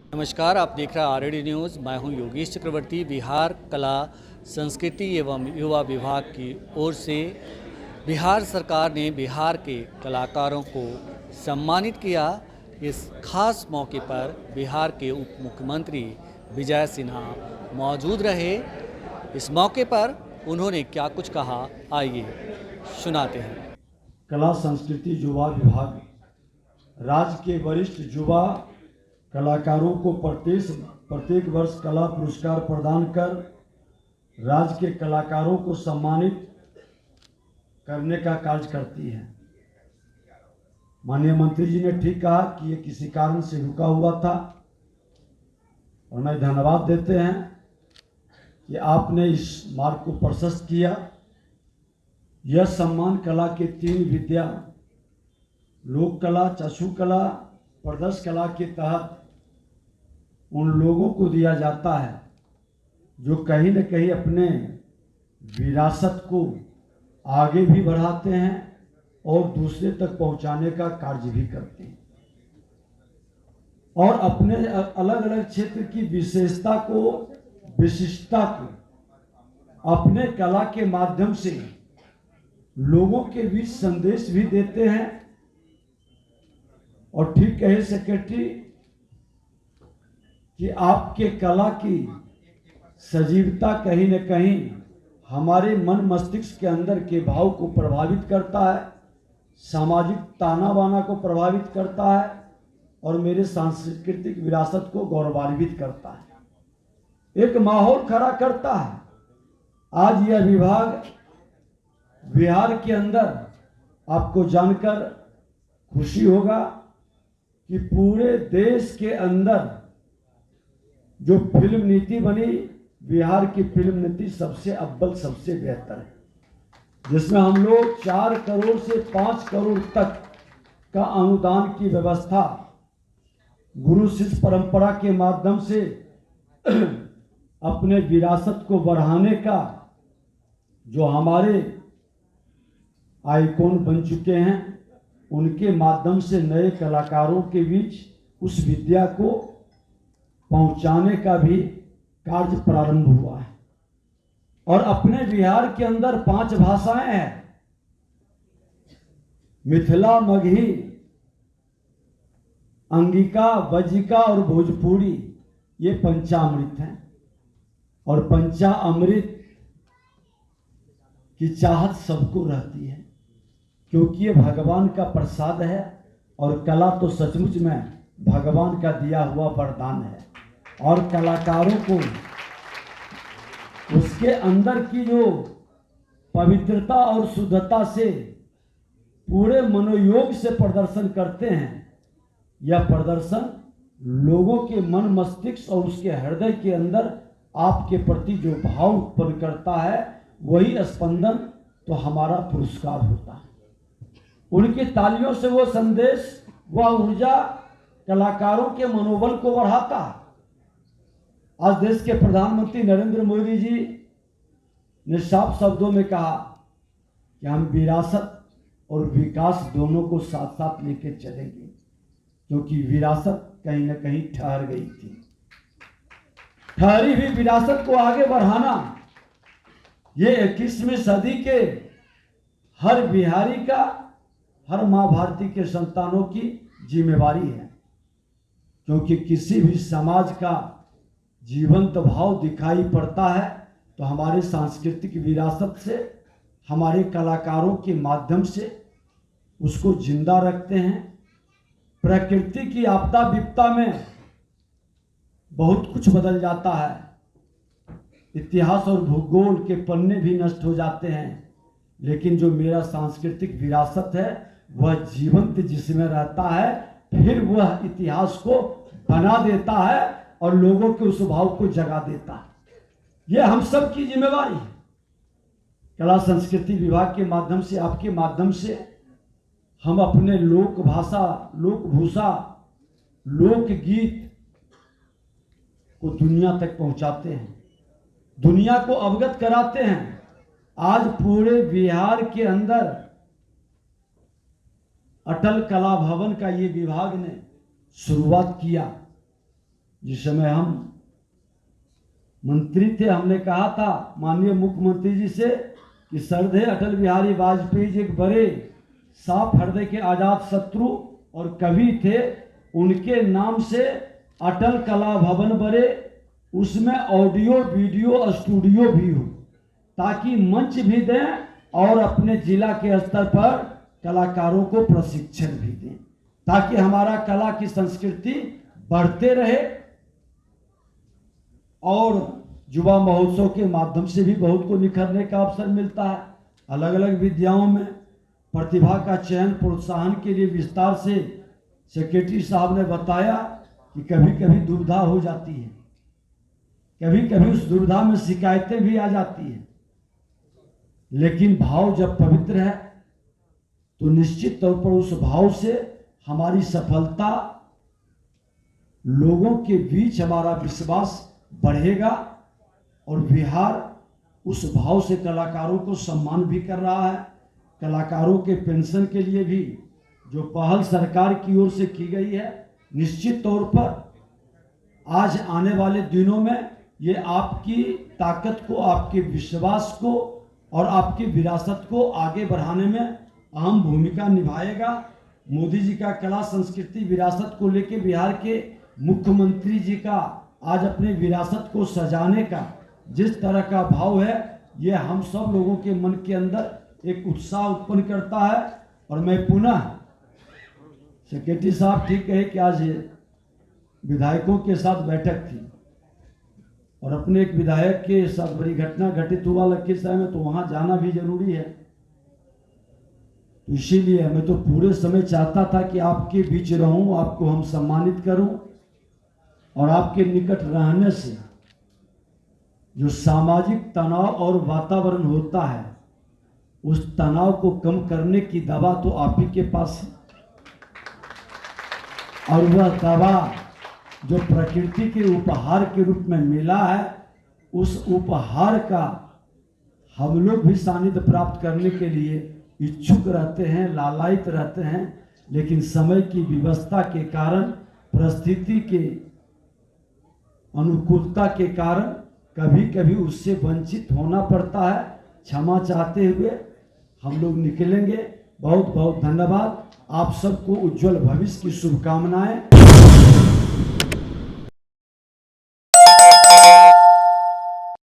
नमस्कार, आप देख रहे हैं आरडी न्यूज़। मैं हूं योगेश चक्रवर्ती। बिहार कला संस्कृति एवं युवा विभाग की ओर से बिहार सरकार ने बिहार के कलाकारों को सम्मानित किया। इस खास मौके पर बिहार के उप मुख्यमंत्री विजय सिन्हा मौजूद रहे। इस मौके पर उन्होंने क्या कुछ कहा, आइए सुनाते हैं। कला संस्कृति युवा विभाग राज्य के वरिष्ठ युवा कलाकारों को प्रत्येक वर्ष कला पुरस्कार प्रदान कर राज्य के कलाकारों को सम्मानित करने का कार्य करती है। माननीय मंत्री जी ने ठीक कहा कि ये किसी कारण से रुका हुआ था और मैं धन्यवाद देते हैं कि आपने इस मार्ग को प्रशस्त किया। यह सम्मान कला के 3 विद्या लोक कला, चक्षु कला, प्रदर्शन कला के तहत उन लोगों को दिया जाता है जो कहीं न कहीं अपने विरासत को आगे भी बढ़ाते हैं और दूसरे तक पहुंचाने का कार्य भी करते हैं और अपने अलग अलग क्षेत्र की विशिष्टता को अपने कला के माध्यम से लोगों के बीच संदेश भी देते हैं। और ठीक कहे सेक्रेटरी कि आपके कला की सजीवता कहीं न कहीं हमारे मन मस्तिष्क के अंदर के भाव को प्रभावित करता है, सामाजिक ताना बाना को प्रभावित करता है और मेरे सांस्कृतिक विरासत को गौरवान्वित करता है, एक माहौल खड़ा करता है। आज यह विभाग बिहार के अंदर आपको जानकर खुशी होगा कि पूरे देश के अंदर जो फिल्म नीति बनी, बिहार की फिल्म नीति सबसे अव्वल, सबसे बेहतर है, जिसमें हम लोग 4 करोड़ से 5 करोड़ तक का अनुदान की व्यवस्था गुरु शिष्य परंपरा के माध्यम से अपने विरासत को बढ़ाने का जो हमारे आइकॉन बन चुके हैं, उनके माध्यम से नए कलाकारों के बीच उस विद्या को पहुंचाने का भी कार्य प्रारंभ हुआ है। और अपने बिहार के अंदर 5 भाषाएं हैं, मिथिला, मगही, अंगिका, वज्जिका और भोजपुरी। ये पंचामृत हैं और पंचामृत की चाहत सबको रहती है क्योंकि ये भगवान का प्रसाद है और कला तो सचमुच में भगवान का दिया हुआ वरदान है। और कलाकारों को उसके अंदर की जो पवित्रता और शुद्धता से पूरे मनोयोग से प्रदर्शन करते हैं, यह प्रदर्शन लोगों के मन मस्तिष्क और उसके हृदय के अंदर आपके प्रति जो भाव उत्पन्न करता है, वही स्पंदन तो हमारा पुरस्कार होता है। उनकी तालियों से वो संदेश, वह ऊर्जा कलाकारों के मनोबल को बढ़ाता है। आज देश के प्रधानमंत्री नरेंद्र मोदी जी ने साफ शब्दों में कहा कि हम विरासत और विकास दोनों को साथ साथ लेकर चलेंगे, क्योंकि विरासत कहीं न कहीं ठहर गई थी। ठहरी हुई विरासत को आगे बढ़ाना ये 21वीं सदी के हर बिहारी का, हर माँ भारती के संतानों की जिम्मेवारी है, क्योंकि किसी भी समाज का जीवंत भाव दिखाई पड़ता है तो हमारे सांस्कृतिक विरासत से, हमारे कलाकारों के माध्यम से उसको जिंदा रखते हैं। प्रकृति की आपदा विपदा में बहुत कुछ बदल जाता है, इतिहास और भूगोल के पन्ने भी नष्ट हो जाते हैं, लेकिन जो मेरा सांस्कृतिक विरासत है वह जीवंत जिसमें रहता है, फिर वह इतिहास को बना देता है और लोगों के उस भाव को जगा देता है। यह हम सब की जिम्मेवारी है। कला संस्कृति विभाग के माध्यम से, आपके माध्यम से हम अपने लोक भाषा, लोक भूषा, लोकगीत को दुनिया तक पहुंचाते हैं, दुनिया को अवगत कराते हैं। आज पूरे बिहार के अंदर अटल कला भवन का ये विभाग ने शुरुआत किया जिस समय हम मंत्री थे, हमने कहा था माननीय मुख्यमंत्री जी से कि श्रद्धेय अटल बिहारी वाजपेयी जी एक बड़े साफ हृदय के आजाद शत्रु और कवि थे, उनके नाम से अटल कला भवन बने, उसमें ऑडियो वीडियो स्टूडियो भी हो, ताकि मंच भी दें और अपने जिला के स्तर पर कलाकारों को प्रशिक्षण भी दें, ताकि हमारा कला की संस्कृति बढ़ते रहे। और युवा महोत्सव के माध्यम से भी बहुत को निखरने का अवसर मिलता है। अलग अलग विद्याओं में प्रतिभा का चयन प्रोत्साहन के लिए विस्तार से सेक्रेटरी साहब ने बताया कि कभी कभी दुविधा हो जाती है, कभी कभी उस दुविधा में शिकायतें भी आ जाती हैं, लेकिन भाव जब पवित्र है तो निश्चित तौर पर उस भाव से हमारी सफलता, लोगों के बीच हमारा विश्वास बढ़ेगा और बिहार उस भाव से कलाकारों को सम्मान भी कर रहा है। कलाकारों के पेंशन के लिए भी जो पहल सरकार की ओर से की गई है, निश्चित तौर पर आज आने वाले दिनों में ये आपकी ताकत को, आपके विश्वास को और आपकी विरासत को आगे बढ़ाने में अहम भूमिका निभाएगा। मोदी जी का कला संस्कृति विरासत को लेकर बिहार के मुख्यमंत्री जी का आज अपने विरासत को सजाने का जिस तरह का भाव है, ये हम सब लोगों के मन के अंदर एक उत्साह उत्पन्न करता है। और मैं पुनः सेक्रेटरी साहब ठीक कहे कि आज विधायकों के साथ बैठक थी और अपने एक विधायक के साथ बड़ी घटना घटित हुआ लखीसराय में, तो वहां जाना भी जरूरी है। तो इसीलिए मैं तो पूरे समय चाहता था कि आपके बीच रहूं, आपको हम सम्मानित करूं और आपके निकट रहने से जो सामाजिक तनाव और वातावरण होता है, उस तनाव को कम करने की दवा तो आप ही के पास है। और वह दवा जो प्रकृति के उपहार के रूप में मिला है, उस उपहार का हम लोग भी सानिध्य प्राप्त करने के लिए इच्छुक रहते हैं, लालायित रहते हैं, लेकिन समय की व्यवस्था के कारण, परिस्थिति के अनुकूलता के कारण कभी कभी उससे वंचित होना पड़ता है। क्षमा चाहते हुए हम लोग निकलेंगे। बहुत बहुत धन्यवाद। आप सबको उज्जवल भविष्य की शुभकामनाएं।